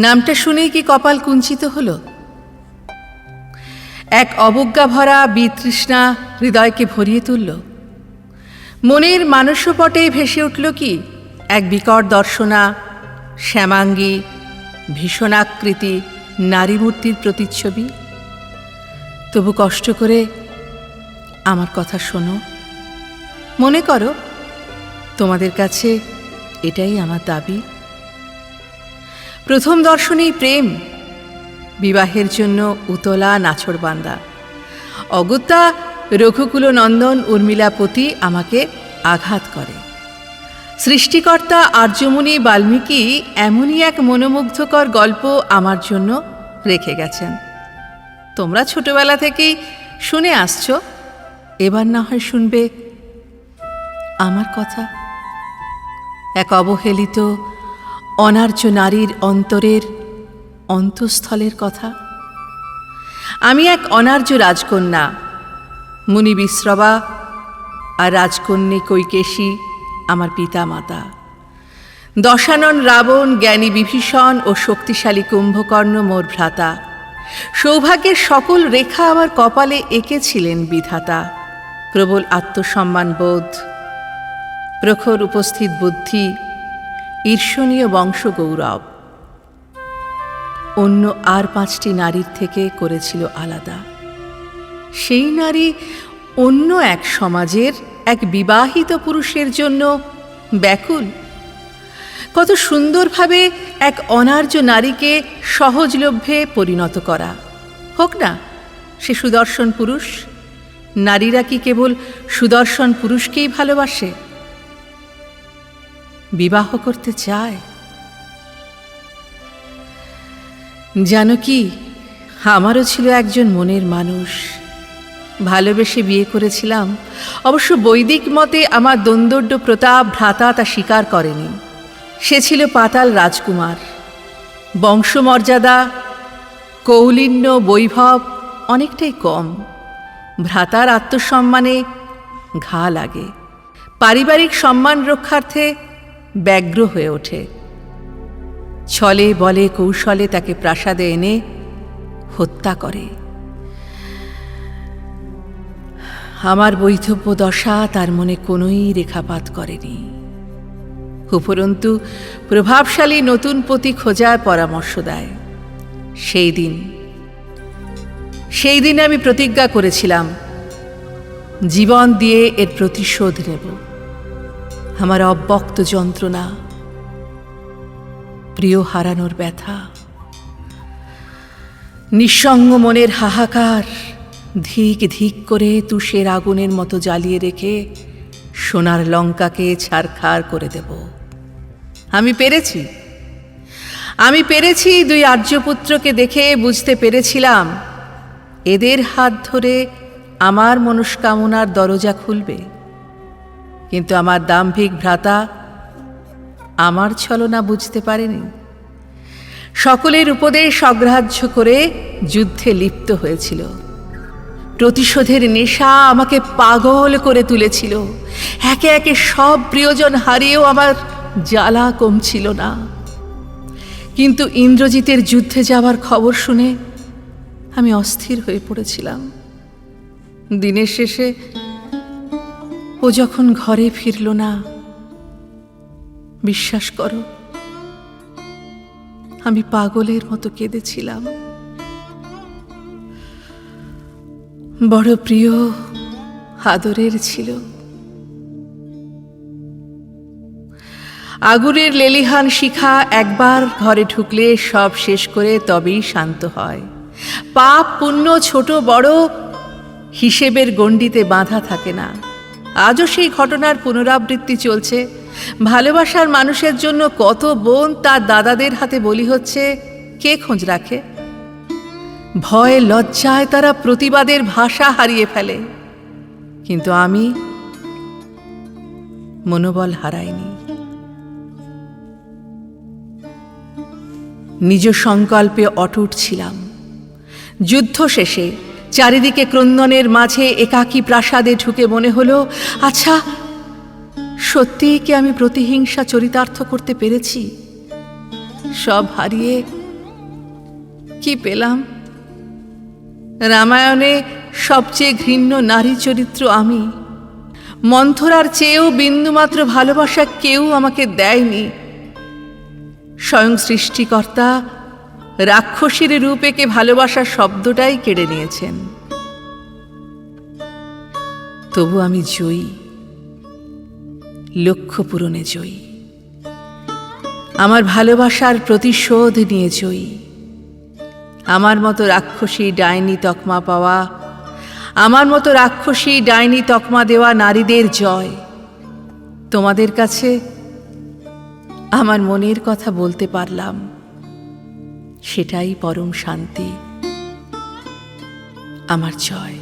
নামটা শুনেই কি কপাল কুঞ্চিত হলো? এক অবজ্ঞা ভরা বিতৃষ্ণা হৃদয়কে ভরিয়ে তুলল। মনের মানসপটে ভেসে উঠল কি এক বিকট দর্শনা, শ্যামাঙ্গী ভীষণাকৃতি নারী মূর্তির প্রতিচ্ছবি। তবু কষ্ট করে আমার কথা শোনো, মনে করো তোমাদের কাছে এটাই আমার দাবি। প্রথম দর্শনেই প্রেম, বিবাহের জন্য উতলা নাছোড়বান্দা। অগত্যা রঘুকুল নন্দন উর্মিলাপতি আমাকে আঘাত করে। সৃষ্টিকর্তা আর্যমুনি বাল্মীকি এমনই এক মনোমুগ্ধকর গল্প আমার জন্য রেখে গেছেন। তোমরা ছোটবেলা থেকেই শুনে আসছো, এবার না হয় শুনবে আমার কথা। এক অবহেলিত অনার্য নারীর অন্তরের অন্তঃস্থলের কথা। আমি এক অনার্য রাজকন্যা, মুনি বিশ্রবা আর রাজকন্যা কৈকেশী আমার পিতা মাতা। দশানন রাবণ, জ্ঞানী বিভীষণ ও শক্তিশালী কুম্ভকর্ণ মোর ভ্রাতা। সৌভাগ্যের সকল রেখা আমার কপালে এঁকেছিলেন বিধাতা। প্রবল আত্মসম্মানবোধ, প্রখর উপস্থিত বুদ্ধি, ঈর্ষণীয় বংশগৌরব অন্য আর 5টি নারীর থেকে করেছিল আলাদা। সেই নারী অন্য এক সমাজের এক বিবাহিত পুরুষের জন্য ব্যাকুল। কত সুন্দরভাবে এক অনার্য নারীকে সহজলভ্যে পরিণত করা। হোক না সে সুদর্শন পুরুষ। নারীরা কি কেবল সুদর্শন পুরুষকেই ভালোবাসে, বিবাহ করতে চায়? জানো কি, আমারও ছিল একজন মনের মানুষ। ভালোবেসে বিয়ে করেছিলাম। অবশ্য বৈদিক মতে আমার দন্দোড্য প্রতাপ ভ্রাতা তা স্বীকার করেনি। সে ছিল পাতাল রাজকুমার। বংশমর্যাদা, কৌলিন্য, বৈভব অনেকটাই কম। ভ্রাতার আত্মসম্মানে ঘা লাগে। পারিবারিক সম্মান রক্ষার্থে ব্যগ্র হয়ে ওঠে। ছলে বলে কৌশলে তাকে প্রাসাদে এনে হত্যা করে। আমার বৈধব্য দশা তার মনে কোনোই রেখাপাত করেনি। উপরন্তু প্রভাবশালী নতুন পতি খোঁজার পরামর্শ দেয়। সেই দিন আমি প্রতিজ্ঞা করেছিলাম জীবন দিয়ে এর প্রতিশোধ নেব। আমার অব্যক্ত যন্ত্রণা, প্রিয় হারানোর ব্যথা, নিঃসঙ্গ মনের হাহাকার ধিক ধিক করে তুষের আগুনের মতো জ্বালিয়ে রেখে সোনার লঙ্কাকে ছারখার করে দেব। আমি পেরেছি। 2 আর্যপুত্রকে দেখে বুঝতে পেরেছিলাম এদের হাত ধরে আমার মনস্কামনার দরজা খুলবে। কিন্তু আমার দাম্ভিক ভ্রাতা আমার ছলনা বুঝতে পারেনি। সকলের উপদেশ অগ্রাহ্য করে যুদ্ধে লিপ্ত হয়েছিল। প্রতিশোধের নেশা আমাকে পাগল করে তুলেছিল। একে একে সব প্রিয়জন হারিয়েও আমার জ্বালা কমছিল না। কিন্তু ইন্দ্রজিতের যুদ্ধে যাওয়ার খবর শুনে আমি অস্থির হয়ে পড়েছিলাম। দিনের শেষে ও যখন ঘরে ফিরল না, বিশ্বাস করো আমি পাগলের মতো কেঁদেছিলাম। বড় প্রিয়, আদরের ছিল। আগুনের লেলিহান শিখা একবার ঘরে ঢুকলে সব শেষ করে তবেই শান্ত হয়। পাপ পুণ্য ছোট বড় হিসেবের গণ্ডিতে বাঁধা থাকে না। আজও সেই ঘটনার পুনরাবৃত্তি চলছে। ভালোবাসার মানুষের জন্য কত বোন তার দাদাদের হাতে বলি হচ্ছে, কে খোঁজ রাখে? ভয় লজ্জায় তারা প্রতিবাদের ভাষা হারিয়ে ফেলে। কিন্তু আমি মনোবল হারাইনি। নিজ সংকল্পে অটুট ছিলাম। যুদ্ধ শেষে চারিদিকে ক্রন্দনের মাঝে একাকী প্রাসাদে ঢুকে মনে হলো, আচ্ছা সত্যিই কি আমি প্রতিহিংসা চরিতার্থ করতে পেরেছি? সব হারিয়ে কি পেলাম? রামায়ণে সবচেয়ে ঘৃণ্য নারী চরিত্র আমি। মন্থরার চেয়েও বিন্দুমাত্র ভালোবাসা কেউ আমাকে দেয়নি। স্বয়ং সৃষ্টিকর্তা রাক্ষসীর রূপেকে ভালোবাসা শব্দটাই কেড়ে নিয়েছেন। তবু আমি জয়ী, লক্ষ্য পূরণে জয়ী। আমার ভালোবাসার প্রতিশোধ নিয়ে জয়ী। আমার মতো রাক্ষসী ডাইনি তকমা পাওয়া, আমার মতো রাক্ষসী ডাইনি তকমা দেওয়া নারীদের জয়। তোমাদের কাছে আমার মনের কথা বলতে পারলাম, সেটাই পরম শান্তি। আমার জয়।